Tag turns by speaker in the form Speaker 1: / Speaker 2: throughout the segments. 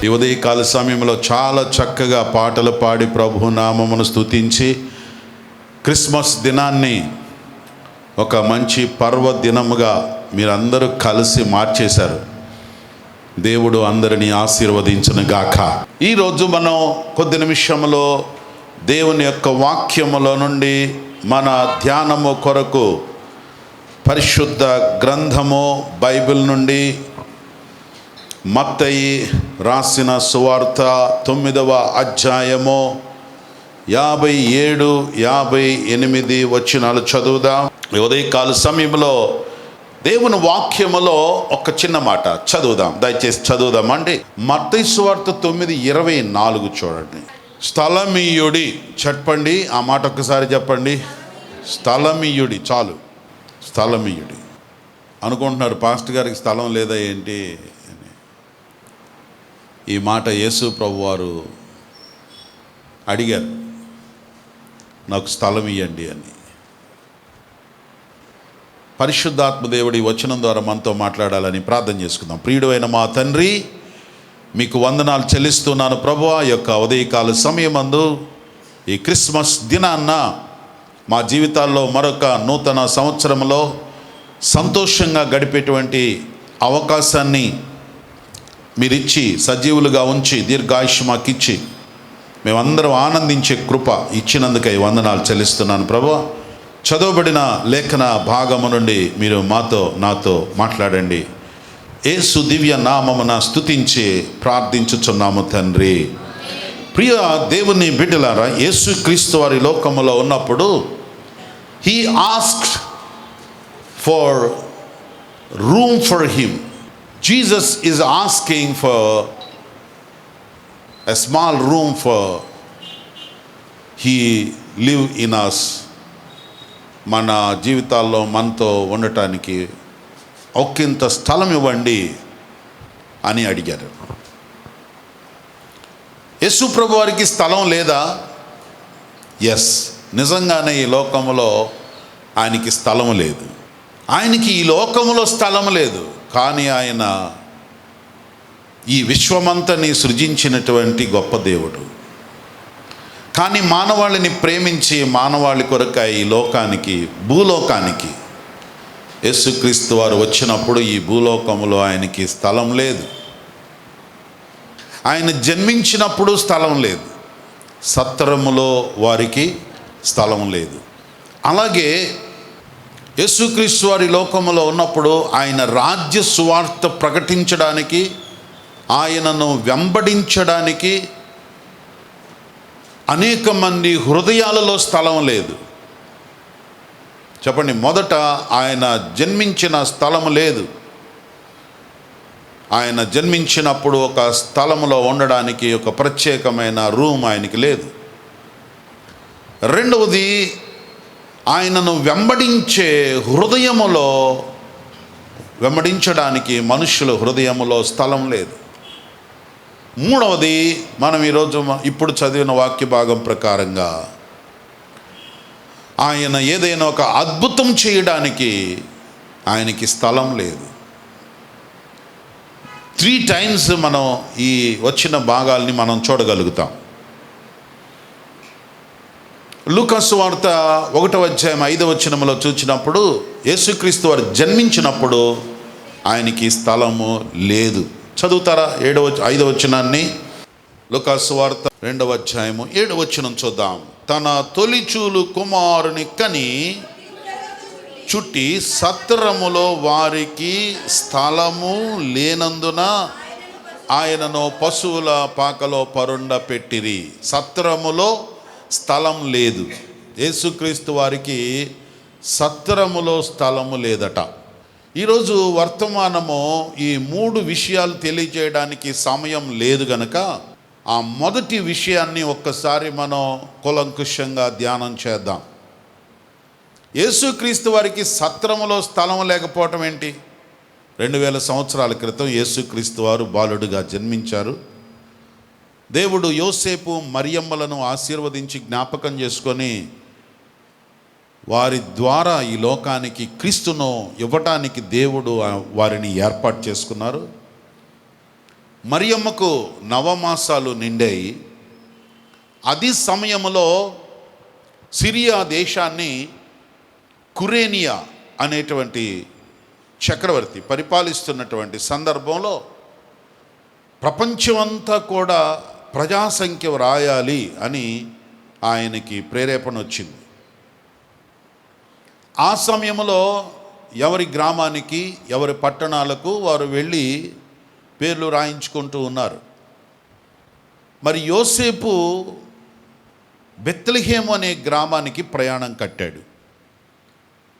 Speaker 1: ఈ ఉదయకాల సమయంలో చాలా చక్కగా పాటలు పాడి ప్రభు నామమును స్తుతించి క్రిస్మస్ దినాన్ని ఒక మంచి పర్వదినముగా మీరందరూ కలిసి మార్చేశారు. దేవుడు అందరినీ ఆశీర్వదించును గాక. ఈరోజు మనం కొద్ది నిమిషంలో దేవుని యొక్క వాక్యములో నుండి మన ధ్యానము కొరకు పరిశుద్ధ గ్రంథము బైబిల్ నుండి మత్తయి రాసిన సువార్త 9వ అధ్యాయము 57, 58 వచనాలు చదువుదాం. ఉదయకాల సమయంలో దేవుని వాక్యములో ఒక చిన్న మాట చదువుదాం, దయచేసి చదువుదామండి. మత్తయి సువార్త 9:24 చూడండి. స్థలమీయుడి, చెప్పండి ఆ మాట ఒక్కసారి చెప్పండి. స్థలమీయుడి, చాలు. స్థలమీయుడి అనుకుంటున్నారు, పాస్టర్ గారికి స్థలం లేదా ఏంటి అని. ఈ మాట యేసు ప్రభు వారు అడిగారు, నాకు స్థలం ఇవ్వండి అని. పరిశుద్ధాత్మ దేవుడి వచనం ద్వారా మనతో మాట్లాడాలని ప్రార్థన చేసుకుందాం. ప్రియుడు అయిన మా తండ్రి, మీకు వందనాలు చెల్లిస్తున్నాను ప్రభువా. యొక్క ఉదయకాల సమయమందు ఈ క్రిస్మస్ దినాన్న మా జీవితాల్లో మరొక నూతన సంవత్సరంలో సంతోషంగా గడిపేటువంటి అవకాశాన్ని మీరిచ్చి సజీవులుగా ఉంచి దీర్ఘాయుష్ మాకిచ్చి మేమందరం ఆనందించే కృప ఇచ్చినందుకై వందనాలు చెల్లిస్తున్నాను ప్రభువా. చదవబడిన లేఖన భాగము నుండి మీరు నాతో మాట్లాడండి. యేసు దివ్య నామమున స్తుతించి ప్రార్థించుచున్నాము తండ్రి. ప్రియ దేవుని బిడ్డలారా, యేసు క్రీస్తు వారి లోకములో ఉన్నప్పుడు he asked for room for him. Jesus is asking for a small room for he live in us. మన జీవితాల్లో మనతో ఉండటానికి ఒకంత స్థలం ఇవ్వండి అని అడిగారు. యేసు ప్రభు వారికి స్థలం లేదా? ఎస్, నిజంగానే ఈ లోకములో ఆయనకి స్థలం లేదు. ఆయనకి ఈ లోకములో స్థలం లేదు. కానీ ఆయన ఈ విశ్వమంతని సృజించినటువంటి గొప్ప దేవుడు. కానీ మానవాళిని ప్రేమించి మానవాళి కొరకై ఈ లోకానికి, భూలోకానికి యేసుక్రీస్తు వారు వచ్చినప్పుడు ఈ భూలోకములో ఆయనకి స్థలం లేదు. ఆయన జన్మించినప్పుడు స్థలం లేదు. సత్రములో వారికి స్థలం లేదు. అలాగే యేసుక్రీస్తు వారి లోకములో ఉన్నప్పుడు ఆయన రాజ్య సువార్త ప్రకటించడానికి, ఆయనను వెంబడించడానికి అనేక మంది హృదయాలలో స్థలం లేదు. చెప్పండి, మొదట ఆయన జన్మించిన స్థలం లేదు. ఆయన జన్మించినప్పుడు ఒక స్థలములో ఉండడానికి ఒక ప్రత్యేకమైన రూమ్ ఆయనకి లేదు. రెండవది, ఆయనను వెంబడించే హృదయములో, వెంబడించడానికి మనుషుల హృదయములో స్థలం లేదు. మూడవది, మనం ఈరోజు ఇప్పుడు చదివిన వాక్య భాగం ప్రకారంగా ఆయన ఏదైనా ఒక అద్భుతం చేయడానికి ఆయనకి స్థలం లేదు. 3 times మనం ఈ వచ్చిన భాగాల్ని మనం చూడగలుగుతాం. లూకాసు వార్త 1వ అధ్యాయం 5వ వచనంలో చూసినప్పుడు యేసుక్రీస్తు వారు జన్మించినప్పుడు ఆయనకి స్థలము లేదు. చదువుతారా 5వ వచనాన్ని? లూకాసు వార్త 2వ అధ్యాయము 7వ వచనం చూద్దాం. తన తొలిచూలు కుమారుని కని చుట్టి సత్రములో వారికి స్థలము లేనందున ఆయనను పశువుల పాకలో పరుండ పెట్టిరి. సత్రములో స్థలం లేదు. యేసుక్రీస్తు వారికి సత్రములో స్థలము లేదట. ఈరోజు వర్తమానము ఈ 3 విషయాలు తెలియజేయడానికి సమయం లేదు గనక ఆ మొదటి విషయాన్ని ఒక్కసారి మనం కూలంకుషంగా ధ్యానం చేద్దాం. యేసుక్రీస్తు వారికి సత్రములో స్థలం లేకపోవటం ఏంటి? 2000 సంవత్సరాల క్రితం యేసుక్రీస్తు వారు బాలుడుగా జన్మించారు. దేవుడు యోసేపు మరియమ్మలను ఆశీర్వదించి జ్ఞాపకం చేసుకొని వారి ద్వారా ఈ లోకానికి క్రీస్తును ఇవ్వటానికి దేవుడు వారిని ఏర్పాటు చేసుకున్నారు. మరియమ్మకు నవమాసాలు నిండాయి. అది సమయంలో సిరియా దేశాన్ని కురేనియా అనేటువంటి చక్రవర్తి పరిపాలిస్తున్నటువంటి సందర్భంలో ప్రపంచమంతా కూడా ప్రజాసంఖ్య రాయాలి అని ఆయనకి ప్రేరేపణ వచ్చింది. ఆ సమయంలో ఎవరి గ్రామానికి ఎవరి పట్టణాలకు వారు వెళ్ళి పేర్లు రాయించుకుంటూ ఉన్నారు. మరి యోసేపు బెత్లెహేము అనే గ్రామానికి ప్రయాణం కట్టాడు.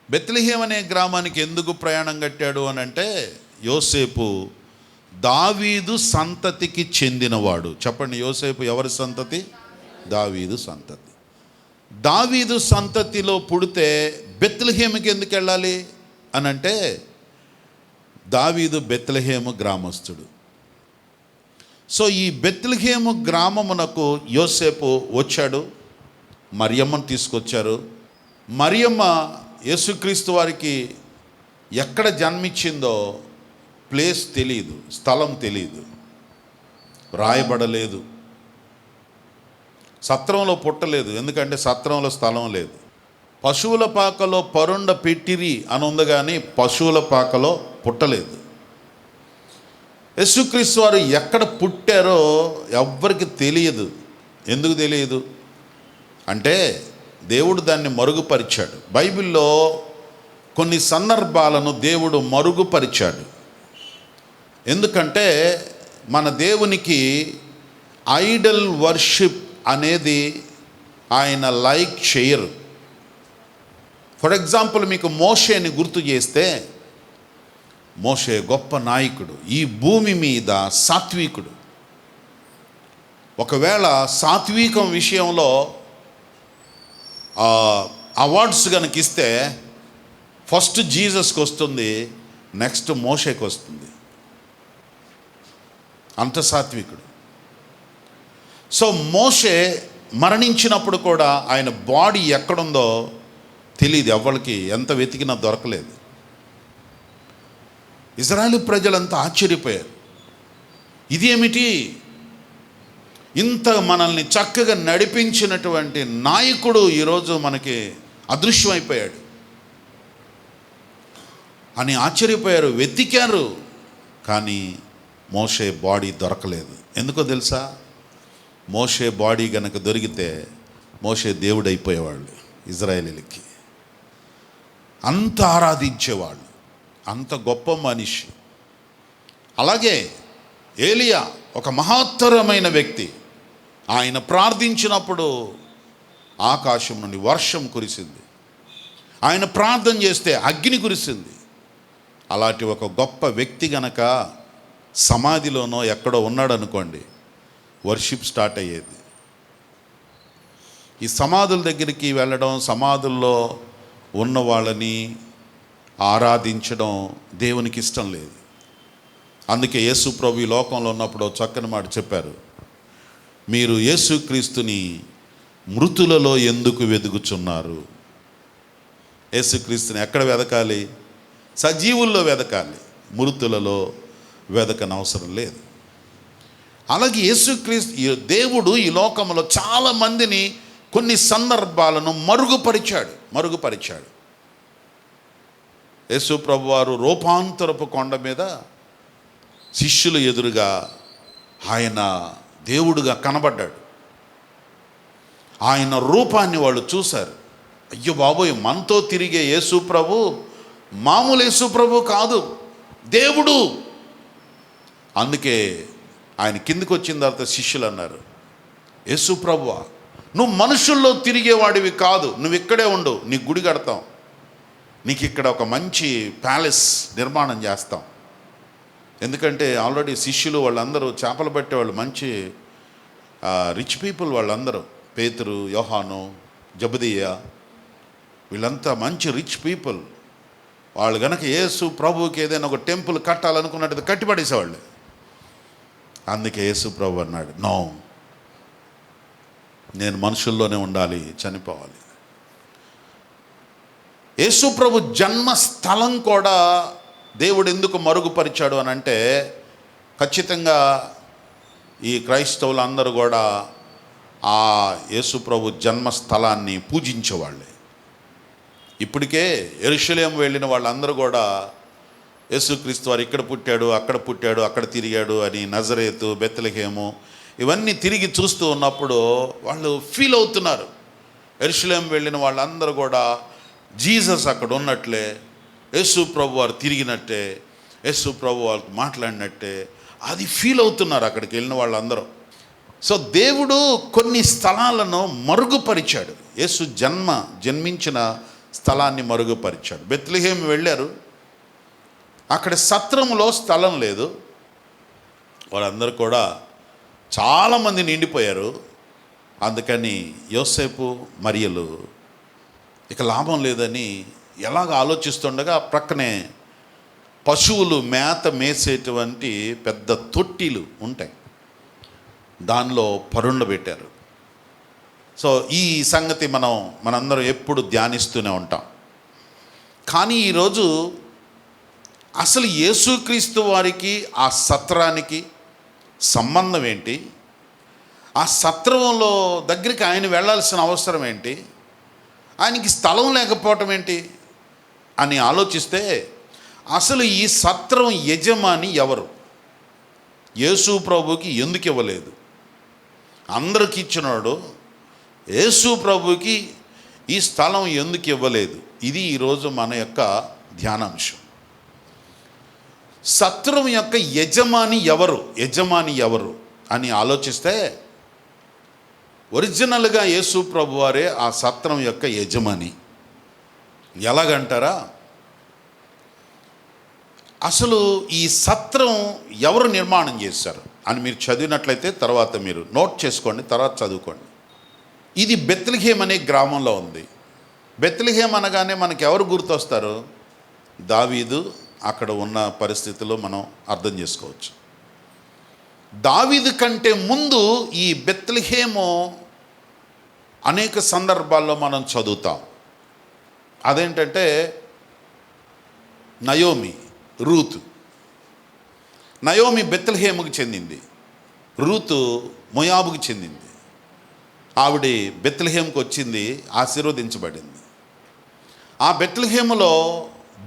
Speaker 1: బెత్లెహేము అనే గ్రామానికి ఎందుకు ప్రయాణం కట్టాడు అని అంటే, యోసేపు దావీదు సంతతికి చెందినవాడు. చెప్పండి, యోసేపు ఎవరి సంతతి? దావీదు సంతతి. దావీదు సంతతిలో పుడితే బెత్లెహేముకి ఎందుకు వెళ్ళాలి అని అంటే, దావీదు బెత్లెహేము గ్రామస్తుడు. సో ఈ బెత్లెహేము గ్రామమునకు యోసేపు వచ్చాడు. మరియమ్మను తీసుకొచ్చారు. మరియమ్మ యేసుక్రీస్తు వారికి ఎక్కడ జన్మించిందో ప్లేస్ తెలియదు, స్థలం తెలియదు, రాయబడలేదు. సత్రంలో పుట్టలేదు, ఎందుకంటే సత్రంలో స్థలం లేదు. పశువుల పాకలో పరుండ పెట్టిరి అని ఉంది, కానీ పశువుల పాకలో పుట్టలేదు. యేసుక్రీస్తు వారు ఎక్కడ పుట్టారో ఎవ్వరికి తెలియదు. ఎందుకు తెలియదు అంటే, దేవుడు దాన్ని మరుగుపరిచాడు. బైబిల్లో కొన్ని సందర్భాలను దేవుడు మరుగుపరిచాడు. ఎందుకంటే మన దేవునికి ఐడల్ వర్షిప్ అనేది ఆయన లైక్ చేయరు. ఫర్ ఎగ్జాంపుల్, మీకు మోషేని గుర్తు చేస్తే, మోషే గొప్ప నాయకుడు, ఈ భూమి మీద సాత్వికుడు. ఒకవేళ సాత్వికం విషయంలో అవార్డ్స్ కనుక ఇస్తే ఫస్ట్ జీసస్కి వస్తుంది, నెక్స్ట్ మోషేకి వస్తుంది. అంత సాత్వికుడు. సో మోషే మరణించినప్పుడు కూడా ఆయన బాడీ ఎక్కడుందో తెలియదు, ఎవరికి ఎంత వెతికినా దొరకలేదు. ఇజ్రాయేలు ప్రజలంతా ఆశ్చర్యపోయారు. ఇదేమిటి, ఇంత మనల్ని చక్కగా నడిపించినటువంటి నాయకుడు ఈరోజు మనకి అదృశ్యమైపోయాడు అని ఆశ్చర్యపోయారు, వెతికారు. కానీ మోషే బాడీ దొరకలేదు. ఎందుకో తెలుసా? మోషే బాడీ గనక దొరికితే మోషే దేవుడు అయిపోయేవాళ్ళు. ఇజ్రాయేలీలకి అంత ఆరాధించేవాళ్ళు, అంత గొప్ప మనిషి. అలాగే ఏలియా ఒక మహత్తరమైన వ్యక్తి. ఆయన ప్రార్థించినప్పుడు ఆకాశం నుండి వర్షం కురిసింది, ఆయన ప్రార్థన చేస్తే అగ్ని కురిసింది. అలాంటి ఒక గొప్ప వ్యక్తి గనక సమాధిలోనో ఎక్కడో ఉన్నాడు అనుకోండి, వర్షిప్ స్టార్ట్ అయ్యేది. ఈ సమాధుల దగ్గరికి వెళ్ళడం, సమాధుల్లో ఉన్న వాళ్ళని ఆరాధించడం దేవునికి ఇష్టం లేదు. అందుకే యేసు ప్రభు ఈ లోకంలో ఉన్నప్పుడు చక్కని మాట చెప్పారు, మీరు యేసుక్రీస్తుని మృతులలో ఎందుకు వెతుకుచున్నారు? యేసుక్రీస్తుని ఎక్కడ వెదకాలి? సజీవుల్లో వెదకాలి, మృతులలో వెదకనవసరం లేదు. అలాగే యేసుక్రీస్తు దేవుడు ఈ లోకంలో చాలామందిని కొన్ని సందర్భాలను మరుగుపరిచాడు. యేసు ప్రభు వారు రూపాంతరపు కొండ మీద శిష్యుల ఎదురుగా ఆయన దేవుడుగా కనబడ్డాడు. ఆయన రూపాన్ని వాళ్ళు చూశారు. అయ్యో బాబోయ్, మనతో తిరిగే యేసు ప్రభు మామూలు యేసు ప్రభు కాదు, దేవుడు. అందుకే ఆయన కిందికి వచ్చిన తర్వాత శిష్యులు అన్నారు, యేసు ప్రభువా, నువ్వు మనుషుల్లో తిరిగేవాడివి కాదు, నువ్వు ఇక్కడే ఉండు, నీకు గుడి కడతాం, నీకు ఇక్కడ ఒక మంచి ప్యాలెస్ నిర్మాణం చేస్తాం. ఎందుకంటే ఆల్రెడీ శిష్యులు వాళ్ళందరూ చేపలు పట్టేవాళ్ళు, మంచి రిచ్ పీపుల్ వాళ్ళందరూ. పేతురు, యోహాను, జబదీయ, వీళ్ళంతా మంచి రిచ్ పీపుల్. వాళ్ళు కనుక యేసు ప్రభువుకి ఏదైనా ఒక టెంపుల్ కట్టాలనుకున్నట్టు కట్టిపడేసేవాళ్ళు. అందుకే యేసు ప్రభు అన్నాడు, నో, నేను మనుషుల్లోనే ఉండాలి, చనిపోవాలి. యేసు ప్రభు జన్మస్థలం కూడా దేవుడు ఎందుకు మరుగుపరిచాడు అని అంటే, ఖచ్చితంగా ఈ క్రైస్తవులు అందరూ కూడా ఆ యేసుప్రభు జన్మస్థలాన్ని పూజించేవాళ్ళే. ఇప్పటికే యెరూషలేము వెళ్ళిన వాళ్ళందరూ కూడా యేసుక్రీస్తు వారు ఇక్కడ పుట్టాడు, అక్కడ తిరిగాడు అని నజరేతు, బెత్లెహేము ఇవన్నీ తిరిగి చూస్తూ ఉన్నప్పుడు వాళ్ళు ఫీల్ అవుతున్నారు. యెరూషలేము వెళ్ళిన వాళ్ళందరూ కూడా జీసస్ అక్కడ ఉన్నట్లే, యేసు ప్రభు వారు తిరిగినట్టే, యేసు ప్రభు వారికి మాట్లాడినట్టే అది ఫీల్ అవుతున్నారు అక్కడికి వెళ్ళిన వాళ్ళందరూ. సో దేవుడు కొన్ని స్థలాలను మరుగుపరిచాడు. యేసు జన్మించిన స్థలాన్ని మరుగుపరిచాడు. బెత్లెహేము వెళ్ళారు, అక్కడ సత్రంలో స్థలం లేదు. వాళ్ళందరూ కూడా చాలామంది నిండిపోయారు. అందుకని యోసేపు మరియలు ఇక లాభం లేదని ఎలాగ ఆలోచిస్తుండగా ప్రక్కనే పశువులు మేత మేసేటువంటి పెద్ద తొట్టిలు ఉంటాయి, దానిలో పరుండబెట్టారు. సో ఈ సంగతి మనందరం ఎప్పుడు ధ్యానిస్తూనే ఉంటాం. కానీ ఈరోజు అసలు యేసుక్రీస్తు వారికి ఆ సత్రానికి సంబంధం ఏంటి? ఆ సత్రంలో దగ్గరికి ఆయన వెళ్ళాల్సిన అవసరం ఏంటి? ఆయనకి స్థలం లేకపోవటం ఏంటి అని ఆలోచిస్తే అసలు ఈ సత్రం యజమాని ఎవరు? యేసు ప్రభుకి ఎందుకు ఇవ్వలేదు? అందరికి ఇచ్చినాడు, యేసు ప్రభుకి ఈ స్థలం ఎందుకు ఇవ్వలేదు? ఇది ఈరోజు మన యొక్క ధ్యానాంశం. సత్రం యొక్క యజమాని ఎవరు అని ఆలోచిస్తే ఒరిజినల్గా యేసు ప్రభు వారే ఆ సత్రం యొక్క యజమాని. ఎలాగంటారా, అసలు ఈ సత్రం ఎవరు నిర్మాణం చేశారు అని మీరు చదివినట్లయితే తర్వాత మీరు నోట్ చేసుకోండి, తర్వాత చదువుకోండి. ఇది బెత్లెహేమ్ అనే గ్రామంలో ఉంది. బెత్లెహేమ్ అనగానే మనకి ఎవరు గుర్తొస్తారు? దావీదు అక్కడ ఉన్న పరిస్థితుల్లో మనం అర్థం చేసుకోవచ్చు. దావీదు కంటే ముందు ఈ బెత్లెహేము అనేక సందర్భాల్లో మనం చదువుతాం. అదేంటంటే నయోమి బెత్లెహేముకి చెందింది, రూతు మోయాబుకి చెందింది. ఆవిడ బెత్లెహేముకి వచ్చింది, ఆశీర్వదించబడింది. ఆ బెత్లెహేములో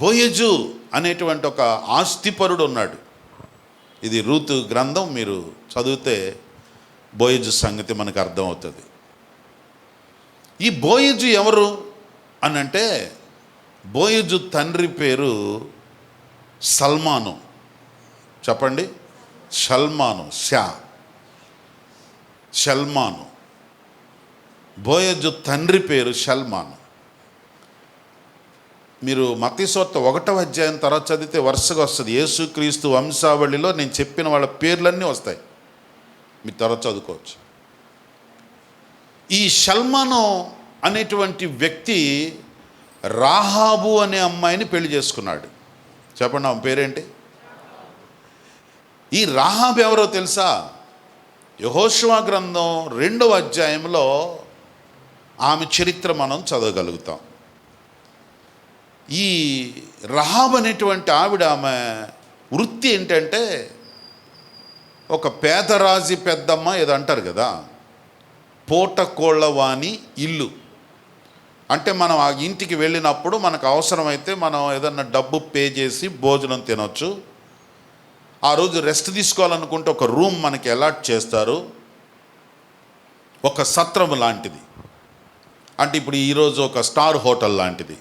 Speaker 1: బోయజు అనేటువంటి ఒక ఆస్తిపరుడు ఉన్నాడు. ఇది రూతు గ్రంథం మీరు చదివితే బోయజు సంగతి మనకు అర్థమవుతుంది. ఈ బోయజు ఎవరు అని అంటే, బోయజు తండ్రి పేరు సల్మాను. చెప్పండి, షల్మాను. బోయజు తండ్రి పేరు షల్మాను. మీరు మత్తయి సువార్త 1వ అధ్యాయం తర్వాత చదివితే వరుసగా వస్తుంది. యేసుక్రీస్తు వంశావళిలో నేను చెప్పిన వాళ్ళ పేర్లన్నీ వస్తాయి, మీరు తర్వాత చదువుకోవచ్చు. ఈ షల్మాను అనేటువంటి వ్యక్తి రాహాబు అనే అమ్మాయిని పెళ్లి చేసుకున్నాడు. చెప్పండి, ఆమె పేరేంటి? ఈ రాహాబు ఎవరో తెలుసా? యెహోషువ గ్రంథం 2వ అధ్యాయంలో ఆమె చరిత్ర మనం చదవగలుగుతాం. ఈ రహాబ్ అనేటువంటి ఆమె వృత్తి ఏంటంటే, ఒక పేదరాజి పెద్దమ్మ ఏదో అంటారు కదా, పూటకోళ్ళవాణి ఇల్లు అంటే మనం ఆ ఇంటికి వెళ్ళినప్పుడు మనకు అవసరమైతే మనం ఏదన్నా డబ్బు పే చేసి భోజనం తినొచ్చు. ఆ రోజు రెస్ట్ తీసుకోవాలనుకుంటే ఒక రూమ్ మనకి అలాట్ చేస్తారు, ఒక సత్రం లాంటిది. అంటే ఇప్పుడు ఈరోజు ఒక స్టార్ హోటల్ లాంటిది.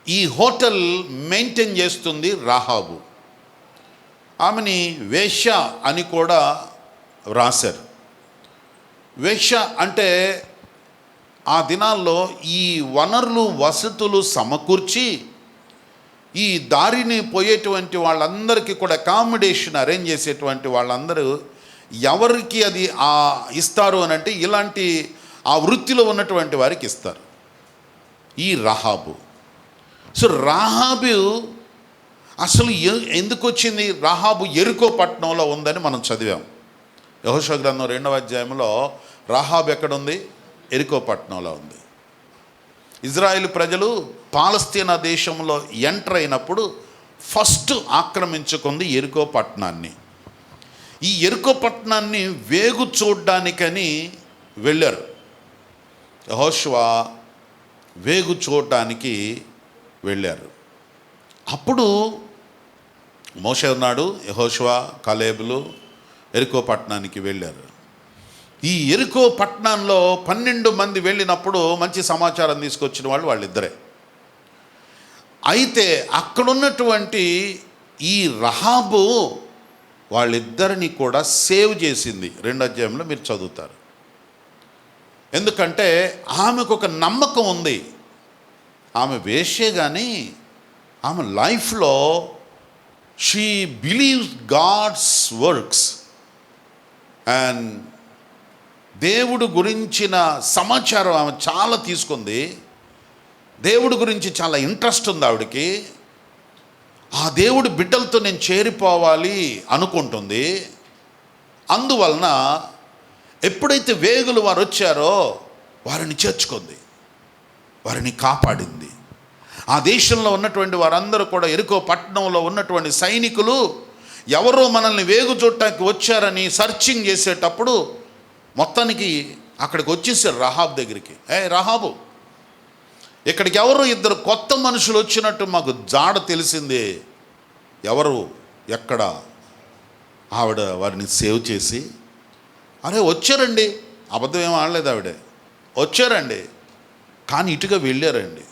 Speaker 1: ఈ హోటల్ మెయింటైన్ చేస్తుంది రాహాబు. ఆమెని వేశ్య అని కూడా వ్రాశారు. వేశ్య అంటే ఆ దినాల్లో ఈ వనరులు వసతులు సమకూర్చి ఈ దారిని పోయేటువంటి వాళ్ళందరికీ కూడా అకామిడేషన్ అరేంజ్ చేసేటువంటి వాళ్ళందరూ ఎవరికి అది ఇస్తారు అని అంటే ఇలాంటి ఆ వృత్తిలో ఉన్నటువంటి వారికి ఇస్తారు. ఈ రాహాబు. సో రాహాబు అసలు ఎందుకు వచ్చింది? రాహాబు యెరికో పట్టణంలో ఉందని మనం చదివాం. యెహోషువ గ్రంథం 2వ అధ్యాయంలో రాహాబు ఎక్కడుంది? యెరికో పట్టణంలో ఉంది. ఇజ్రాయేల్ ప్రజలు పాలస్తీనా దేశంలో ఎంటర్ అయినప్పుడు ఫస్ట్ ఆక్రమించుకుంది యెరికో పట్టణాన్ని. ఈ యెరికో పట్టణాన్ని వేగు చూడ్డానికని వెళ్ళారు. యెహోషువ వేగు చూడటానికి వెళ్ళారు. అప్పుడు మోషే ఉన్నాడు, యెహోషువ, కాలేబులు యెరికో పట్టణానికి వెళ్ళారు. ఈ యెరికో పట్టణంలో 12 మంది వెళ్ళినప్పుడు మంచి సమాచారం తీసుకొచ్చిన వాళ్ళు వాళ్ళిద్దరే. అయితే అక్కడున్నటువంటి ఈ రహాబు వాళ్ళిద్దరిని కూడా సేవ్ చేసింది. 2వ అధ్యాయంలో మీరు చదువుతారు. ఎందుకంటే ఆమెకు ఒక నమ్మకం ఉంది. ఆమె వేశ్యే కానీ ఆమె లైఫ్లో she believes God's works and దేవుడు గురించిన సమాచారం ఆమె చాలా తీసుకుంది. దేవుడి గురించి చాలా ఇంట్రెస్ట్ ఉంది ఆవిడకి. ఆ దేవుడి బిడ్డలతో నేను చేరిపోవాలి అనుకుంటుంది. అందువలన ఎప్పుడైతే వేగులు వారు వచ్చారో వారిని చేర్చుకుంది, వారిని కాపాడింది. ఆ దేశంలో ఉన్నటువంటి వారందరూ కూడా యెరికో పట్టణంలో ఉన్నటువంటి సైనికులు ఎవరో మనల్ని వేగు చూడటానికి వచ్చారని సర్చింగ్ చేసేటప్పుడు మొత్తానికి అక్కడికి వచ్చేసారు రహాబు దగ్గరికి. రహాబు, ఇక్కడికి ఎవరు 2 కొత్త మనుషులు వచ్చినట్టు మాకు జాడ తెలిసింది. ఎవరు, ఎక్కడ? ఆవిడ వారిని సేవ్ చేసి, అరే వచ్చారండి, అబద్ధం ఏం ఆడలేదు ఆవిడ, వచ్చారండి కానీ ఇటుగా వెళ్ళారండి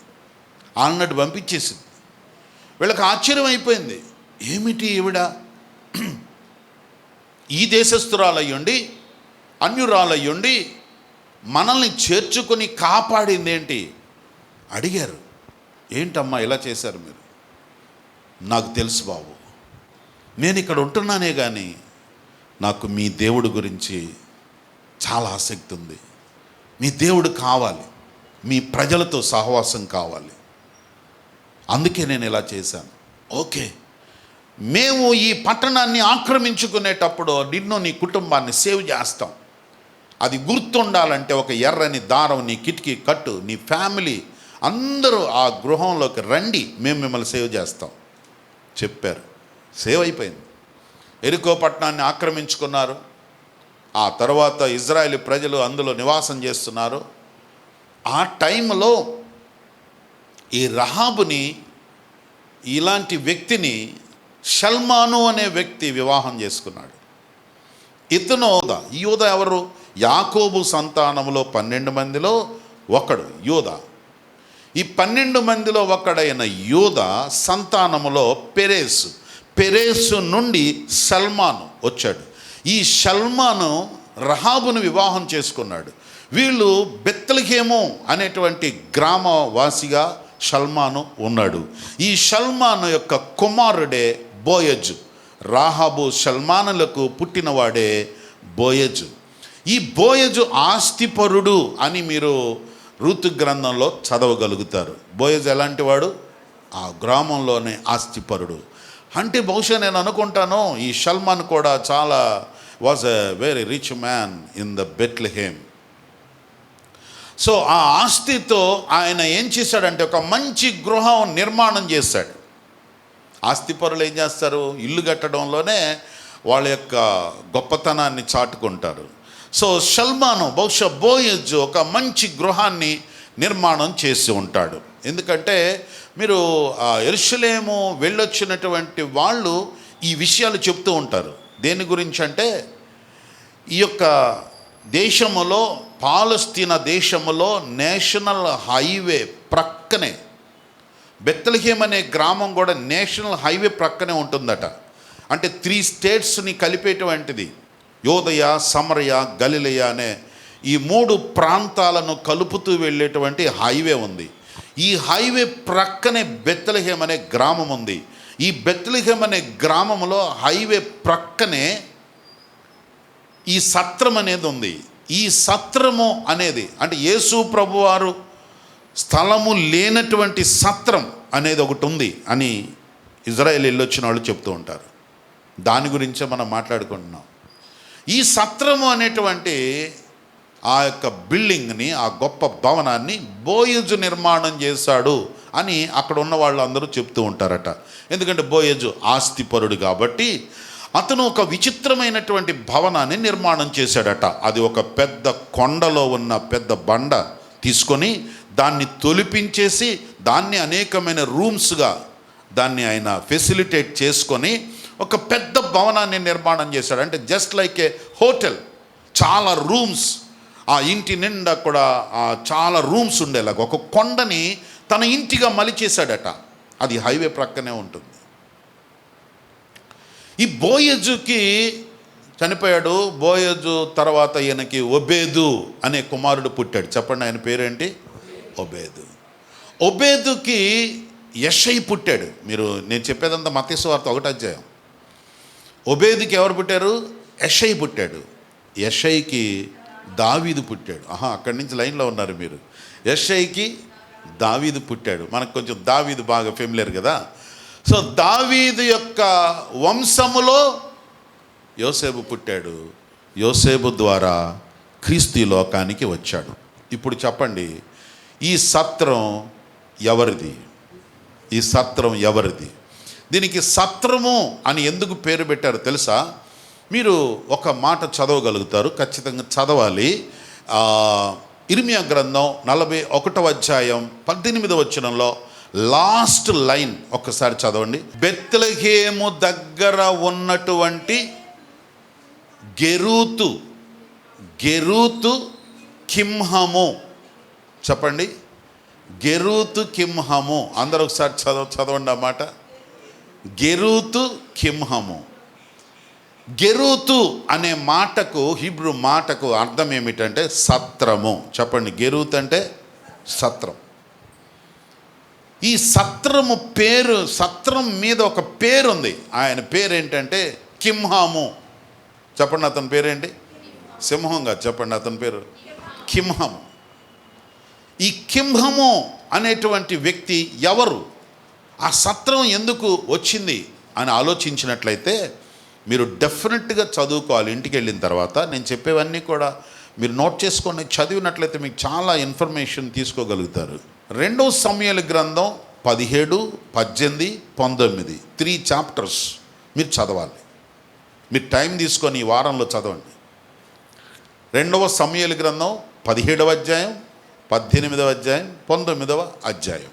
Speaker 1: అన్నట్టు పంపించేసింది. వీళ్ళకి ఆశ్చర్యం అయిపోయింది. ఏమిటి ఈవిడ ఈ దేశస్థురాలయ్యుండి అన్యురాలయ్యుండి మనల్ని చేర్చుకొని కాపాడింది ఏంటి అడిగారు. ఏంటమ్మా ఇలా చేశారు మీరు? నాకు తెలుసు బాబు, నేను ఇక్కడ ఉంటున్నానే కానీ నాకు మీ దేవుడి గురించి చాలా ఆసక్తి ఉంది. మీ దేవుడు కావాలి, మీ ప్రజలతో సహవాసం కావాలి, అందుకే నేను ఇలా చేశాను. ఓకే, మేము ఈ పట్టణాన్ని ఆక్రమించుకునేటప్పుడు నిన్ను నీ కుటుంబాన్ని సేవ్ చేస్తాం. అది గుర్తుండాలంటే ఒక ఎర్రని దారం నీ కిటికీ కట్టు, నీ ఫ్యామిలీ అందరూ ఆ గృహంలోకి రండి, మేము మిమ్మల్ని సేవ్ చేస్తాం చెప్పారు. సేవ్ అయిపోయింది. యెరికో పట్టణాన్ని ఆక్రమించుకున్నారు. ఆ తర్వాత ఇజ్రాయేల్ ప్రజలు అందులో నివాసం చేస్తున్నారు. ఆ టైంలో ఈ రహాబుని, ఇలాంటి వ్యక్తిని షల్మాను అనే వ్యక్తి వివాహం చేసుకున్నాడు. ఇతను యూద ఎవరు? యాకోబు సంతానములో 12 మందిలో ఒకడు యూద. ఈ 12 మందిలో ఒకడైన యూద సంతానములో పెరేసు నుండి సల్మాను వచ్చాడు. ఈ సల్మాను రహాబును వివాహం చేసుకున్నాడు. వీళ్ళు బెత్లెహేము అనేటువంటి గ్రామవాసిగా షల్మాను ఉన్నాడు. ఈ షల్మాను యొక్క కుమారుడే బోయజు. రాహాబు షల్మానులకు పుట్టినవాడే బోయజు. ఈ బోయజు ఆస్తిపరుడు అని మీరు రూతు గ్రంథంలో చదవగలుగుతారు. బోయజు ఎలాంటి వాడు? ఆ గ్రామంలోనే ఆస్తిపరుడు. అంటే బహుశా నేను అనుకుంటాను ఈ షల్మాన్ కూడా చాలా was a very rich man in the Bethlehem. So ఆ ఆస్తితో ఆయన ఏం చేశాడంటే ఒక మంచి గృహం నిర్మాణం చేశాడు. ఆస్తిపరులు ఏం చేస్తారు? ఇల్లు కట్టడంలోనే వాళ్ళ యొక్క గొప్పతనాన్ని చాటుకుంటారు. సో షల్మాను, బహుశా బోయజు ఒక మంచి గృహాన్ని నిర్మాణం చేసి ఉంటాడు. ఎందుకంటే మీరు యెరూషలేము వెళ్ళొచ్చినటువంటి వాళ్ళు ఈ విషయాలు చెప్తూ ఉంటారు. దేని గురించి అంటే ఈ యొక్క దేశములో, పాలస్తీనా దేశములో నేషనల్ హైవే ప్రక్కనే బెత్లెహేమ్ అనే గ్రామం కూడా నేషనల్ హైవే ప్రక్కనే ఉంటుందట. అంటే 3 స్టేట్స్ని కలిపేటువంటిది. యోదయ, సమరయ, గలిలయ అనే ఈ 3 ప్రాంతాలను కలుపుతూ వెళ్ళేటువంటి హైవే ఉంది. ఈ హైవే ప్రక్కనే బెత్లెహేమ్ అనే గ్రామం ఉంది. ఈ బెత్లెహేమ్ అనే గ్రామంలో హైవే ప్రక్కనే ఈ సత్రం అనేది ఉంది. ఈ సత్రము అనేది అంటే యేసు ప్రభువారు స్థలము లేనటువంటి సత్రం అనేది ఒకటి ఉంది అని ఇజ్రాయేల్ వెళ్ళొచ్చిన వాళ్ళు చెప్తూ ఉంటారు. దాని గురించే మనం మాట్లాడుకుంటున్నాం. ఈ సత్రము అనేటువంటి ఆ యొక్క బిల్డింగ్ని, ఆ గొప్ప భవనాన్ని బోయజు నిర్మాణం చేశాడు అని అక్కడ ఉన్న వాళ్ళు అందరూ చెప్తూ ఉంటారట. ఎందుకంటే బోయజు ఆస్తిపరుడు కాబట్టి అతను ఒక విచిత్రమైనటువంటి భవనాన్ని నిర్మాణం చేశాడట. అది ఒక పెద్ద కొండలో ఉన్న పెద్ద బండ తీసుకొని దాన్ని తొలిపించేసి దాన్ని అనేకమైన రూమ్స్గా దాన్ని ఆయన ఫెసిలిటేట్ చేసుకొని ఒక పెద్ద భవనాన్ని నిర్మాణం చేశాడు. అంటే జస్ట్ లైక్ ఏ హోటల్, చాలా రూమ్స్, ఆ ఇంటి నిండా కూడా చాలా రూమ్స్ ఉండేలాగా ఒక కొండని తన ఇంటిగా మలిచేశాడట. అది హైవే ప్రక్కనే ఉంటుంది. ఈ బోయజుకి చనిపోయాడు. బోయజు తర్వాత ఈయనకి ఒబేదు అనే కుమారుడు పుట్టాడు. చెప్పండి, ఆయన పేరేంటి? ఒబేదు. ఒబేదుకి యెషై పుట్టాడు. నేను చెప్పేదంతా మత్తయి సువార్త 1వ అధ్యాయం. ఒబేదుకి ఎవరు పుట్టారు? యెషై పుట్టాడు. యెషైకి దావీదు పుట్టాడు. అక్కడి నుంచి లైన్లో ఉన్నారు మీరు. యెషైకి దావీదు పుట్టాడు. మనకు కొంచెం దావీదు బాగా ఫెమిలియర్ కదా. సో దావీదు యొక్క వంశములో యోసేపు పుట్టాడు. యోసేపు ద్వారా క్రీస్తు ఈ లోకానికి వచ్చాడు. ఇప్పుడు చెప్పండి, ఈ సత్రం ఎవరిది? ఈ సత్రం ఎవరిది? దీనికి సత్రము అని ఎందుకు పేరు పెట్టారో తెలుసా? మీరు ఒక మాట చదవగలుగుతారు, ఖచ్చితంగా చదవాలి. ఇర్మియా గ్రంథం 41వ అధ్యాయం 18వ వచనంలో లాస్ట్ లైన్ ఒక్కసారి చదవండి. బెత్లెహేము దగ్గర ఉన్నటువంటి గెరూతు కింహము. చెప్పండి, గెరూతు కింహము. అందరూ ఒకసారి చదవండి ఆ మాట. గెరూతు కింహము. గెరూతు అనే మాటకు, హీబ్రూ మాటకు అర్థం ఏమిటంటే సత్రము. చెప్పండి, గెరూతు అంటే సత్రం. ఈ సత్రము పేరు, సత్రం మీద ఒక పేరు ఉంది. ఆయన పేరు ఏంటంటే కింహాము. చెప్పండి, అతని పేరేంటి? సింహంగా చెప్పండి, అతని పేరు కింహము. ఈ కింహము అనేటువంటి వ్యక్తి ఎవరు? ఆ సత్రం ఎందుకు వచ్చింది అని ఆలోచించినట్లయితే మీరు డెఫినెట్గా చదువుకోవాలి. ఇంటికి వెళ్ళిన తర్వాత నేను చెప్పేవన్నీ కూడా మీరు నోట్ చేసుకొని చదివినట్లయితే మీకు చాలా ఇన్ఫర్మేషన్ తీసుకోగలుగుతారు. 2వ సమూయేలు గ్రంథం 17, 18, 19 3 చాప్టర్స్ మీరు చదవాలి. మీరు టైం తీసుకొని ఈ వారంలో చదవండి. 2వ సమూయేలు గ్రంథం 17వ అధ్యాయం, 18వ అధ్యాయం, 19వ అధ్యాయం.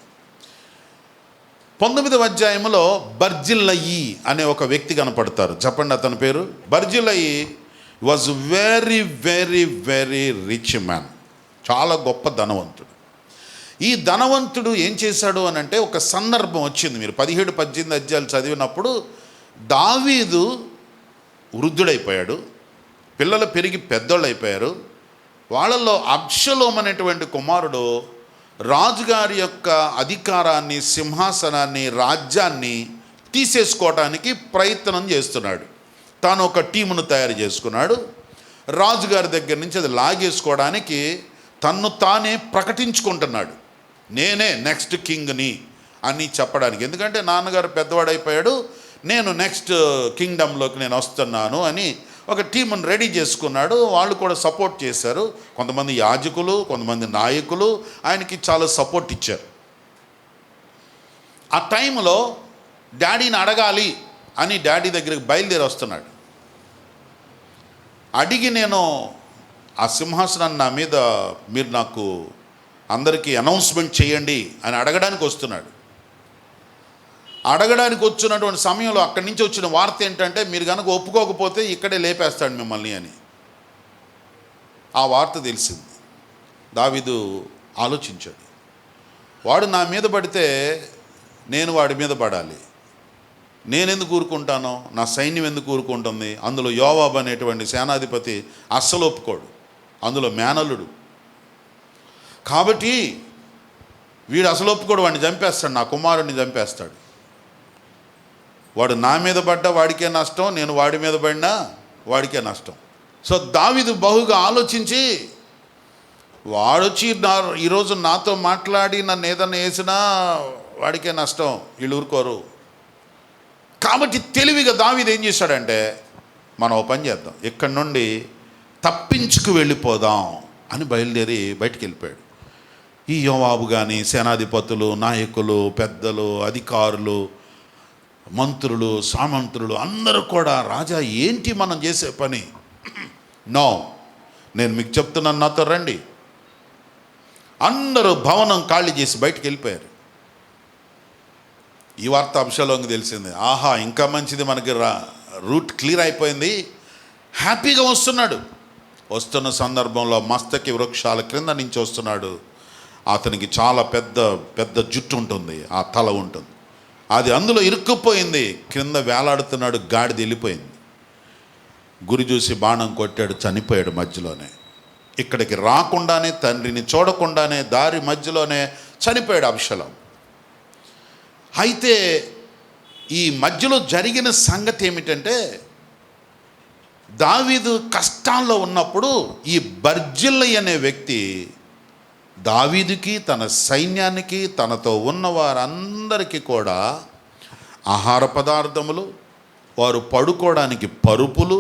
Speaker 1: 19వ అధ్యాయంలో బర్జిల్లయి అనే ఒక వ్యక్తి కనపడతారు. చెప్పండి, అతని పేరు Barzillai. Was very very very rich man. చాలా గొప్ప ధనవంతుడు. ఈ ధనవంతుడు ఏం చేశాడు అని అంటే, ఒక సందర్భం వచ్చింది. మీరు 17, 18 అధ్యాయాలు చదివినప్పుడు దావీదు వృద్ధుడైపోయాడు, పిల్లలు పెరిగి పెద్దోళ్ళు అయిపోయారు. వాళ్ళల్లో అబ్షలోము అనేటువంటి కుమారుడు రాజుగారి యొక్క అధికారాన్ని, సింహాసనాన్ని, రాజ్యాన్ని తీసేసుకోవడానికి ప్రయత్నం చేస్తున్నాడు. తాను ఒక టీమును తయారు చేసుకున్నాడు. రాజుగారి దగ్గర నుంచి అది లాగేసుకోవడానికి తన్ను తానే ప్రకటించుకుంటున్నాడు. నేనే నెక్స్ట్ కింగ్ని అని చెప్పడానికి. ఎందుకంటే నాన్నగారు పెద్దవాడైపోయాడు, నేను నెక్స్ట్ కింగ్డమ్లోకి నేను వస్తున్నాను అని ఒక టీమును రెడీ చేసుకున్నాడు. వాళ్ళు కూడా సపోర్ట్ చేశారు. కొంతమంది యాజకులు, కొంతమంది నాయకులు ఆయనకి చాలా సపోర్ట్ ఇచ్చారు. ఆ టైంలో డాడీని అడగాలి అని డాడీ దగ్గరికి బయలుదేరి వస్తున్నాడు. అడిగి నేను ఆ సింహాసనాన్ని నా మీద మీరు నాకు అందరికీ అనౌన్స్మెంట్ చేయండి అని అడగడానికి వస్తున్నాడు. అడగడానికి వచ్చినటువంటి సమయంలో అక్కడి నుంచి వచ్చిన వార్త ఏంటంటే, మీరు కనుక ఒప్పుకోకపోతే ఇక్కడే లేపేస్తాడు మిమ్మల్ని అని. ఆ వార్త తెలిసింది. దావీదు ఆలోచించాడు, వాడు నా మీద పడితే నేను వాడి మీద పడాలి. నేనెందుకు ఊరుకుంటాను? నా సైన్యం ఎందుకు ఊరుకుంటుంది? అందులో యోవాబు అనేటువంటి సేనాధిపతి అస్సలు ఒప్పుకోడు, అందులో మేనల్లుడు. కాబట్టి వీడు అసలు ఒప్పుకోడు, వాడిని చంపేస్తాడు, నా కుమారుడిని చంపేస్తాడు. వాడు నా మీద పడ్డా వాడికే నష్టం, నేను వాడి మీద పడినా వాడికే నష్టం. సో దావీదు బహుగా ఆలోచించి, వాడొచ్చి ఈరోజు నాతో మాట్లాడి నన్ను ఏదన్నా వేసినా వాడికే నష్టం, వీళ్ళు ఊరుకోరు. కాబట్టి తెలివిగా దావీదు ఏం చేశాడంటే, మనం ఓ పని చేద్దాం, ఇక్కడి నుండి తప్పించుకు వెళ్ళిపోదాం అని బయలుదేరి బయటికి వెళ్ళిపోయాడు. ఈ యోవాబు కానీ, సేనాధిపతులు, నాయకులు, పెద్దలు, అధికారులు మంత్రులు సామంతులు అందరూ కూడా, రాజా ఏంటి మనం చేసే పని? నో, నేను మీకు చెప్తున్నాను, నాతో రండి. అందరూ భవనం ఖాళీ చేసి బయటికి వెళ్ళిపోయారు. ఈ వార్త అబ్షాలోముకి తెలిసింది. ఆహా, ఇంకా మంచిది, మనకి రూట్ క్లియర్ అయిపోయింది. హ్యాపీగా వస్తున్నాడు. వస్తున్న సందర్భంలో మస్తకి వృక్షాల క్రింద నుంచి వస్తున్నాడు. అతనికి చాలా పెద్ద పెద్ద జుట్టు ఉంటుంది, ఆ తల ఉంటుంది, అది అందులో ఇరుక్కుపోయింది. క్రింద వేలాడుతున్నాడు, గాడిద వెళ్ళిపోయింది. గురి చూసి బాణం కొట్టాడు, చనిపోయాడు మధ్యలోనే. ఇక్కడికి రాకుండానే, తండ్రిని చూడకుండానే దారి మధ్యలోనే చనిపోయాడు అబ్షాలోము. అయితే ఈ మధ్యలో జరిగిన సంగతి ఏమిటంటే, దావీదు కష్టాల్లో ఉన్నప్పుడు ఈ బర్జిల్లై అనే వ్యక్తి దావీదుకి, తన సైన్యానికి, తనతో ఉన్న వారందరికీ కూడా ఆహార పదార్థములు, వారు పడుకోవడానికి పరుపులు,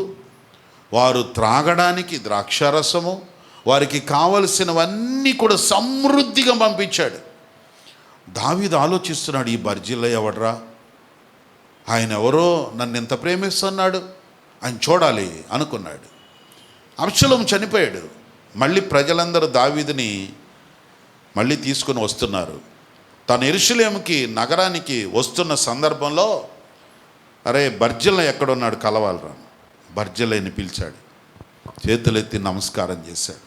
Speaker 1: వారు త్రాగడానికి ద్రాక్షారసము, వారికి కావలసినవన్నీ కూడా సమృద్ధిగా పంపించాడు. దావీదు ఆలోచిస్తున్నాడు, ఈ బర్జిల్లై ఎవడ్రా, ఆయన ఎవరో, నన్ను ఎంత ప్రేమిస్తున్నాడు, ఆయన చూడాలి అనుకున్నాడు. అబ్షాలోము చనిపోయాడు. మళ్ళీ ప్రజలందరూ దావీదుని మళ్ళీ తీసుకుని వస్తున్నారు. తను యెరూషలేముకి నగరానికి వస్తున్న సందర్భంలో, అరే బర్జిల్లై ఎక్కడున్నాడు, కలవాలరా. బర్జిల్లైని పిలిచాడు, చేతులెత్తి నమస్కారం చేశాడు.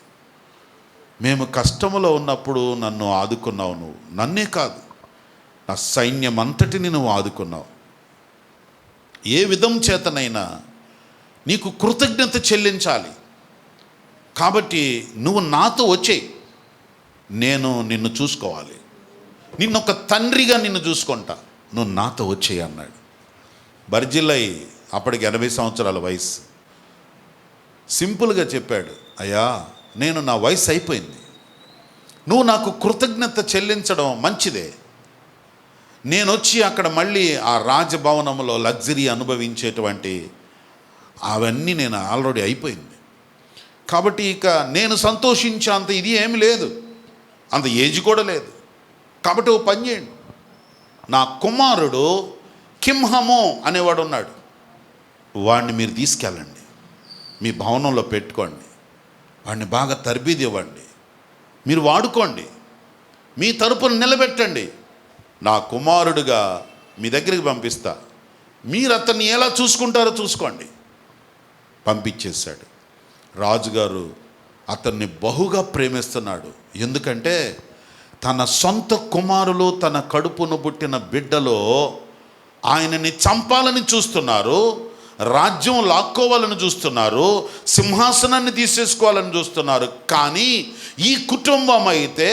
Speaker 1: మేము కష్టములో ఉన్నప్పుడు నన్ను ఆదుకున్నావు, నువ్వు నన్నే కాదు నా సైన్యం అంతటిని నువ్వు ఆదుకున్నావు. ఏ విధం చేతనైనా నీకు కృతజ్ఞత చెల్లించాలి. కాబట్టి నువ్వు నాతో వచ్చేయి, నేను నిన్ను చూసుకోవాలి, నిన్నొక తండ్రిగా నిన్ను చూసుకుంటా, నువ్వు నాతో వచ్చేయి అన్నాడు. బర్జిల్లై అప్పటికి 80 సంవత్సరాల వయసు. సింపుల్గా చెప్పాడు, అయ్యా నేను, నా వయసు అయిపోయింది, నువ్వు నాకు కృతజ్ఞత చెల్లించడం మంచిదే. నేను వచ్చి అక్కడ మళ్ళీ ఆ రాజభవనంలో లగ్జరీ అనుభవించేటువంటి అవన్నీ నేను ఆల్రెడీ అయిపోయింది. కాబట్టి ఇక నేను సంతోషించే అంత ఇది ఏమి లేదు, అంత ఏజ్ కూడా లేదు. కాబట్టి ఓ పని చేయండి, నా కుమారుడు కింహము అనేవాడు ఉన్నాడు, వాడిని మీరు తీసుకెళ్ళండి, మీ భవనంలో పెట్టుకోండి, వాడిని బాగా తర్బీదు ఇవ్వండి, మీరు వాడుకోండి, మీ తరపున నిలబెట్టండి, నా కుమారుడుగా మీ దగ్గరికి పంపిస్తా, మీరు అతన్ని ఎలా చూసుకుంటారో చూసుకోండి. పంపించేశాడు. రాజుగారు అతన్ని బహుగా ప్రేమిస్తున్నాడు. ఎందుకంటే తన సొంత కుమారులు, తన కడుపును పుట్టిన బిడ్డలో ఆయనని చంపాలని చూస్తున్నారు, రాజ్యం లాక్కోవాలని చూస్తున్నారు, సింహాసనాన్ని తీసేసుకోవాలని చూస్తున్నారు. కానీ ఈ కుటుంబం అయితే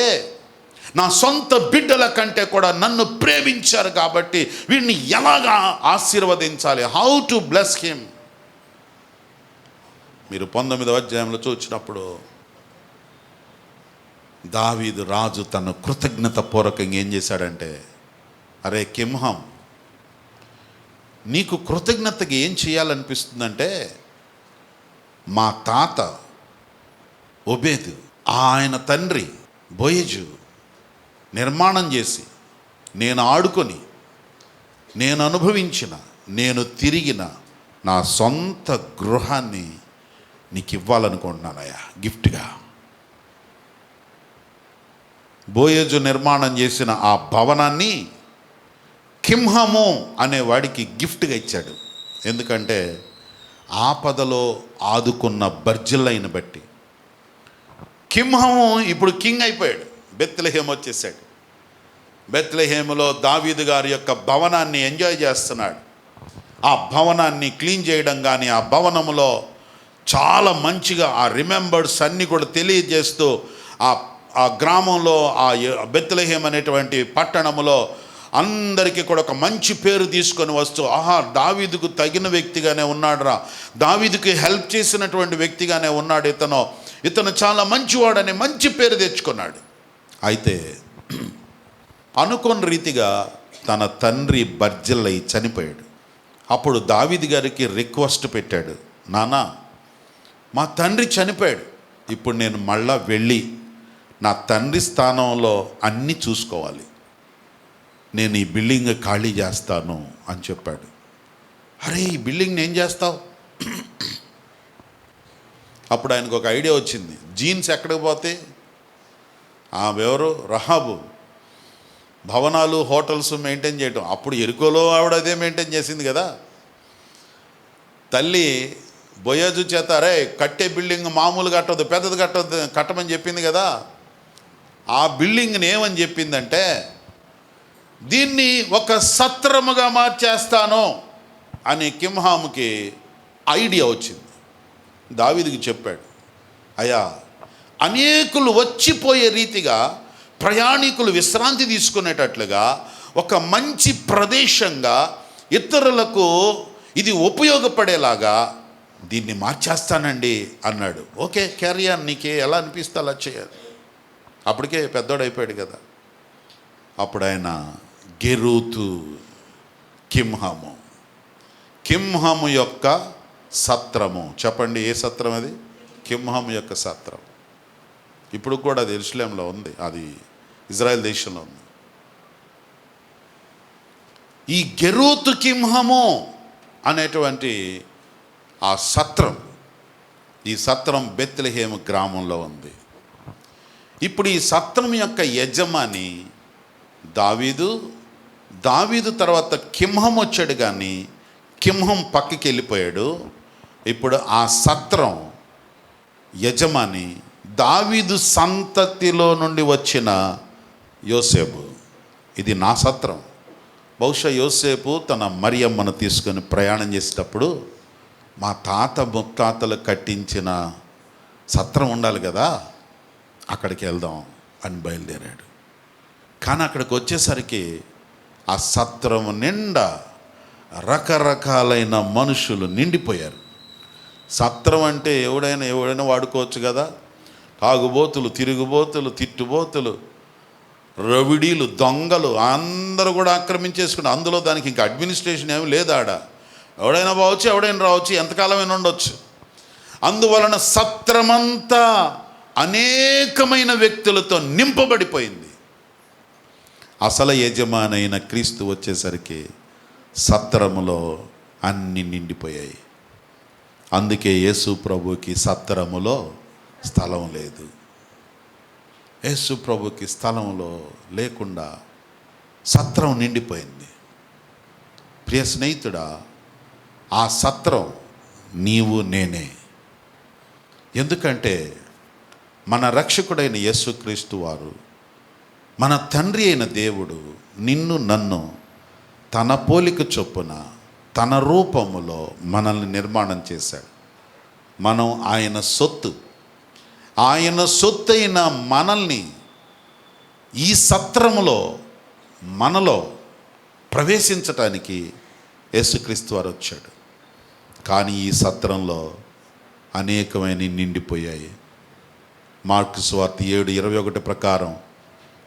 Speaker 1: నా సొంత బిడ్డల కంటే కూడా నన్ను ప్రేమించారు కాబట్టి వీడిని ఎలాగా ఆశీర్వదించాలి, హౌ టు బ్లెస్ హిమ్. మీరు 19వ అధ్యాయంలో చూసినప్పుడు దావీదు రాజు తన కృతజ్ఞత పూర్వకంగా ఏం చేశాడంటే, అరే కింహం, నీకు కృతజ్ఞతకి ఏం చేయాలనిపిస్తుందంటే, మా తాత ఒబేదు, ఆయన తండ్రి బోయజు నిర్మాణం చేసి, నేను ఆడుకొని, నేను అనుభవించిన, నేను తిరిగిన నా సొంత గృహాన్ని నీకు ఇవ్వాలనుకుంటున్నానయ్యా గిఫ్ట్గా. బోయజు నిర్మాణం చేసిన ఆ భవనాన్ని కింహము అనేవాడికి గిఫ్ట్గా ఇచ్చాడు. ఎందుకంటే ఆపదలో ఆదుకున్న బర్జిల్లైని బట్టి. కింహము ఇప్పుడు కింగ్ అయిపోయాడు, బెత్లెహేము వచ్చేసాడు. బెత్లెహేములో దావీదు గారి యొక్క భవనాన్ని ఎంజాయ్ చేస్తున్నాడు. ఆ భవనాన్ని క్లీన్ చేయడం కానీ, ఆ భవనములో చాలా మంచిగా ఆ రిమెంబర్స్ అన్నీ కూడా తెలియజేస్తూ ఆ గ్రామంలో, ఆ బెత్లెహేము అనేటువంటి పట్టణములో అందరికీ కూడా ఒక మంచి పేరు తీసుకొని వస్తూ, ఆహా దావీదుకు తగిన వ్యక్తిగానే ఉన్నాడురా, దావీదుకి హెల్ప్ చేసినటువంటి వ్యక్తిగానే ఉన్నాడు ఇతను చాలా మంచివాడని మంచి పేరు తెచ్చుకున్నాడు. అయితే అనుకోని రీతిగా తన తండ్రి బర్జిల్లై చనిపోయాడు. అప్పుడు దావీదు గారికి రిక్వెస్ట్ పెట్టాడు, నానా మా తండ్రి చనిపోయాడు, ఇప్పుడు నేను మళ్ళా వెళ్ళి నా తండ్రి స్థానంలో అన్నీ చూసుకోవాలి. నేను ఈ బిల్డింగ్ ఖాళీ చేస్తాను అని చెప్పాడు. అరే, ఈ బిల్డింగ్ని ఏం చేస్తావు? అప్పుడు ఆయనకు ఒక ఐడియా వచ్చింది. జీన్స్ ఎక్కడికి పోతే ఎవరు? రహాబు భవనాలు, హోటల్స్ మెయింటైన్ చేయటం. అప్పుడు ఎరుకోలో ఆవిడ అదే మెయింటైన్ చేసింది కదా. తల్లి బొయోజు చేత, అరే కట్టే బిల్డింగ్ మామూలు కట్టవద్దు, పెద్దది కట్టమని చెప్పింది కదా. ఆ బిల్డింగ్ని ఏమని చెప్పిందంటే, దీన్ని ఒక సత్రముగా మార్చేస్తాను అని కింహాముకి ఐడియా వచ్చింది. దావీదుకి చెప్పాడు, అయ్యా, అనేకులు వచ్చిపోయే రీతిగా, ప్రయాణికులు విశ్రాంతి తీసుకునేటట్లుగా ఒక మంచి ప్రదేశంగా, ఇతరులకు ఇది ఉపయోగపడేలాగా దీన్ని మార్చేస్తానండి అన్నాడు. ఓకే, క్యారీ ఆన్, నీకే ఎలా అనిపిస్తే అలా చేయాలి. అప్పటికే పెద్దోడైపోయాడు కదా. అప్పుడు ఆయన గెరూతు, కింహాము యొక్క సత్రము. చెప్పండి, ఏ సత్రం అది? కింహాము యొక్క సత్రం. ఇప్పుడు కూడా అది యెరూషలేములో ఉంది, అది ఇజ్రాయెల్ దేశంలో ఉంది. ఈ గెరూతు కింహాము అనేటువంటి ఆ సత్రం, ఈ సత్రం బెత్లెహేము గ్రామంలో ఉంది. ఇప్పుడు ఈ సత్రం యొక్క యజమాని దావీదు తర్వాత కింహం వచ్చాడు, కానీ కింహం పక్కకి వెళ్ళిపోయాడు. ఇప్పుడు ఆ సత్రం యజమాని దావీదు సంతతిలో నుండి వచ్చిన యోసేపు. ఇది నా సత్రం. బహుశా యోసేపు తన మరియమ్మను తీసుకొని ప్రయాణం చేసేటప్పుడు, మా తాత ముత్తాతలు కట్టించిన సత్రం ఉండాలి కదా, అక్కడికి వెళ్దాం అని బయలుదేరాడు. కానీ అక్కడికి వచ్చేసరికి ఆ సత్రం నిండా రకరకాలైన మనుషులు నిండిపోయారు. సత్రం అంటే ఎవడైనా వాడుకోవచ్చు కదా. తాగుబోతులు, తిరుగుబోతులు, తిట్టుబోతులు, రవిడీలు, దొంగలు అందరూ కూడా ఆక్రమించేసుకుని, అందులో దానికి ఇంకా అడ్మినిస్ట్రేషన్ ఏమి లేదు. ఆడ ఎవడైనా పోవచ్చు, ఎవడైనా రావచ్చు, ఎంతకాలమైనా ఉండొచ్చు. అందువలన సత్రమంతా అనేకమైన వ్యక్తులతో నింపబడిపోయింది. అసలు యజమానైన క్రీస్తు వచ్చేసరికి సత్రములో అన్నీ నిండిపోయాయి. అందుకే యేసు ప్రభుకి సత్రములో స్థలం లేదు. యేసు ప్రభుకి స్థలంలో లేకుండా సత్రం నిండిపోయింది. ప్రియ స్నేహితుడా, ఆ సత్రం నీవు నేనే. ఎందుకంటే మన రక్షకుడైన యేసుక్రీస్తు వారు, మన తండ్రి అయిన దేవుడు నిన్ను నన్ను తన పోలిక చొప్పున, తన రూపములో మనల్ని నిర్మాణం చేశాడు. మనం ఆయన సొత్తు. ఆయన సొత్తైన మనల్ని ఈ సత్రములో మనలో ప్రవేశించటానికి యేసుక్రీస్తు వారు వచ్చాడు. కానీ ఈ సత్రంలో అనేకమైన నిండిపోయాయి. మార్కు సువార్త 7:21 ప్రకారం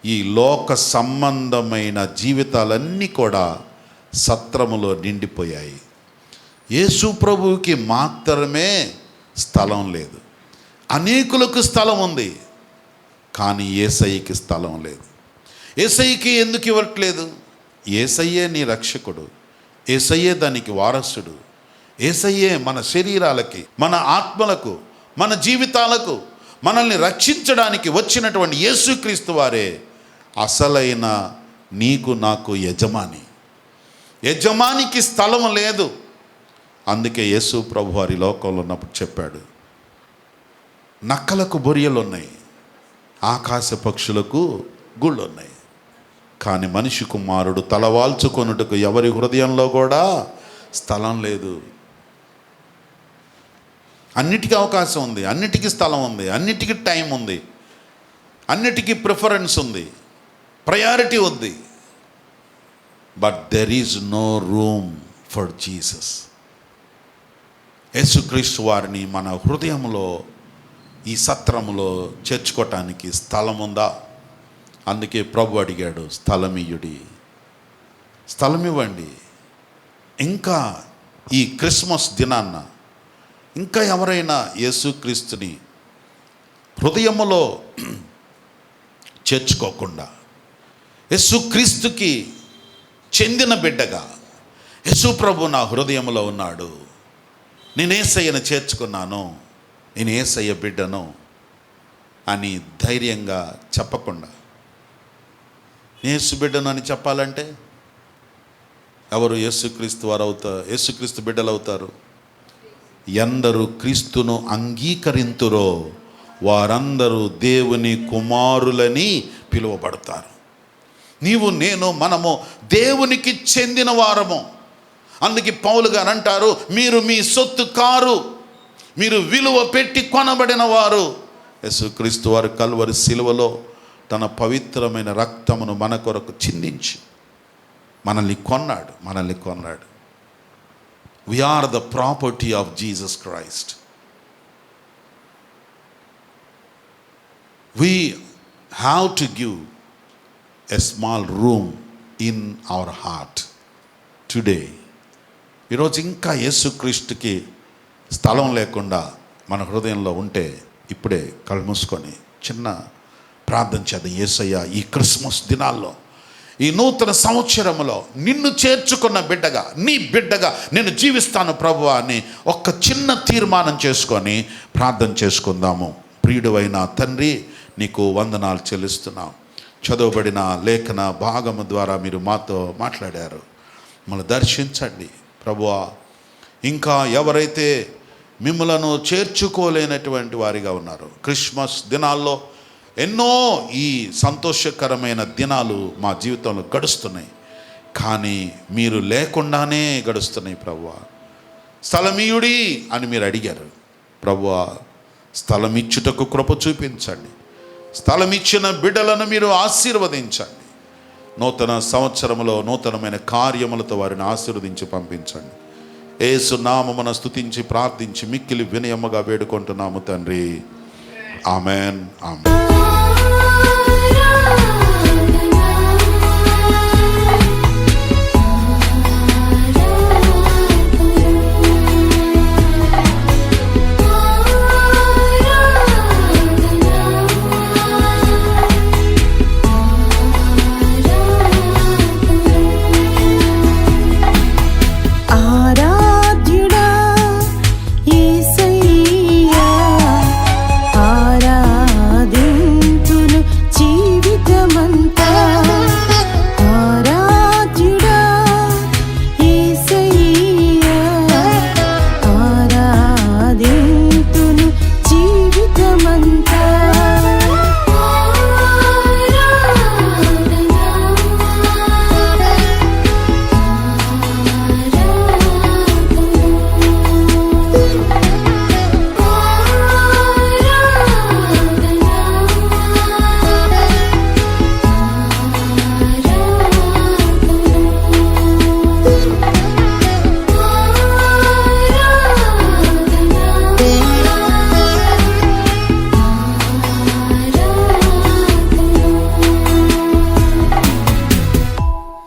Speaker 1: ఈ లోక సంబంధమైన జీవితాలన్నీ కూడా సత్రములో నిండిపోయాయి. యేసు ప్రభువుకి మాత్రమే స్థలం లేదు. అనేకులకు స్థలం ఉంది, కానీ యేసయ్యకి స్థలం లేదు. యేసయ్యకి ఎందుకు ఇవ్వట్లేదు? యేసయ్యే నీ రక్షకుడు, యేసయ్యే దానికి వారసుడు. యేసయ్యే మన శరీరాలకి, మన ఆత్మలకు, మన జీవితాలకు మనల్ని రక్షించడానికి వచ్చినటువంటి యేసుక్రీస్తు వారే అసలైన నీకు నాకు యజమాని. యజమానికి స్థలం లేదు. అందుకే యేసు ప్రభు వారి లోకంలో ఉన్నప్పుడు చెప్పాడు, నక్కలకు బొరియలు ఉన్నాయి, ఆకాశ పక్షులకు గుళ్ళు ఉన్నాయి, కానీ మనిషి కుమారుడు తలవాల్చుకొనుటకు ఎవరి హృదయంలో కూడా స్థలం లేదు. అన్నిటికీ అవకాశం ఉంది, అన్నిటికీ స్థలం ఉంది, అన్నిటికీ టైం ఉంది, అన్నిటికీ ప్రిఫరెన్స్ ఉంది, ప్రయారిటీ ఉంది. But there is no room for Jesus. యేసుక్రీస్తు వారిని మన హృదయంలో, ఈ సత్రములో చేర్చుకోవటానికి స్థలం ఉందా? అందుకే ప్రభు అడిగాడు, స్థలమియ్యుడి, స్థలం ఇవ్వండి. ఇంకా ఈ క్రిస్మస్ దినాన్న ఇంకా ఎవరైనా యేసుక్రీస్తుని హృదయములో చేర్చుకోకుండా, యేసుక్రీస్తుకి చెందిన బిడ్డగా యేసు ప్రభు నా హృదయంలో ఉన్నాడు, నేను యేసయ్యను చేర్చుకున్నాను, నేను యేసయ్య బిడ్డను అని ధైర్యంగా చెప్పకుండా, యేసు బిడ్డను అని చెప్పాలంటే ఎవరు యేసుక్రీస్తు వారు అవుతారు, యేసుక్రీస్తు బిడ్డలు అవుతారు? ఎందరు క్రీస్తును అంగీకరింతురో వారందరూ దేవుని కుమారులని పిలువబడతారు. నీవు నేను మనము దేవునికి చెందిన వారము. అందుకే పౌలు గారు అంటారు, మీరు మీ సొత్తు కారు, మీరు విలువ పెట్టి కొనబడిన వారు. యేసుక్రీస్తు వారు కల్వరి శిలువలో తన పవిత్రమైన రక్తమును మన కొరకు చిందించి మనల్ని కొన్నాడు. We are the property of Jesus Christ. We have to give a small room in our heart today. ఈరోజు ఇంకా యేసుక్రీస్తుకి స్థలం లేకుండా మన హృదయంలో ఉంటే ఇప్పుడే కళ్ళు మూసుకొని చిన్న ప్రార్థన చేద్దాం. యేసయ్య, ఈ క్రిస్మస్ దినాల్లో, ఈ నూతన సంవత్సరంలో నిన్ను చేర్చుకున్న బిడ్డగా, నీ బిడ్డగా నేను జీవిస్తాను ప్రభువా అని ఒక్క చిన్న తీర్మానం చేసుకొని ప్రార్థన చేసుకుందాము. ప్రియుడైన తండ్రి, నీకు వందనాలు చెల్లిస్తున్నాం. చదవబడిన లేఖన భాగము ద్వారా మీరు మాతో మాట్లాడారు. మమ్మల్ని దర్శించండి ప్రభువా. ఇంకా ఎవరైతే మిమ్మలను చేర్చుకోలేనటువంటి వారిగా ఉన్నారు, క్రిస్మస్ దినాల్లో ఎన్నో ఈ సంతోషకరమైన దినాలు మా జీవితంలో గడుస్తున్నాయి, కానీ మీరు లేకుండానే గడుస్తున్నాయి ప్రభువా. స్థలమీయుడి అని మీరు అడిగారు ప్రభువా. స్థలం ఇచ్చుటకు కృప చూపించండి. స్థలం ఇచ్చిన బిడ్డలను మీరు ఆశీర్వదించండి. నూతన సంవత్సరంలో నూతనమైన కార్యములతో వారిని ఆశీర్వదించి పంపించండి. యేసు నామమున స్తుతించి ప్రార్థించి మిక్కిలి వినయముగా వేడుకుంటున్నాము తండ్రి. Amen, amen.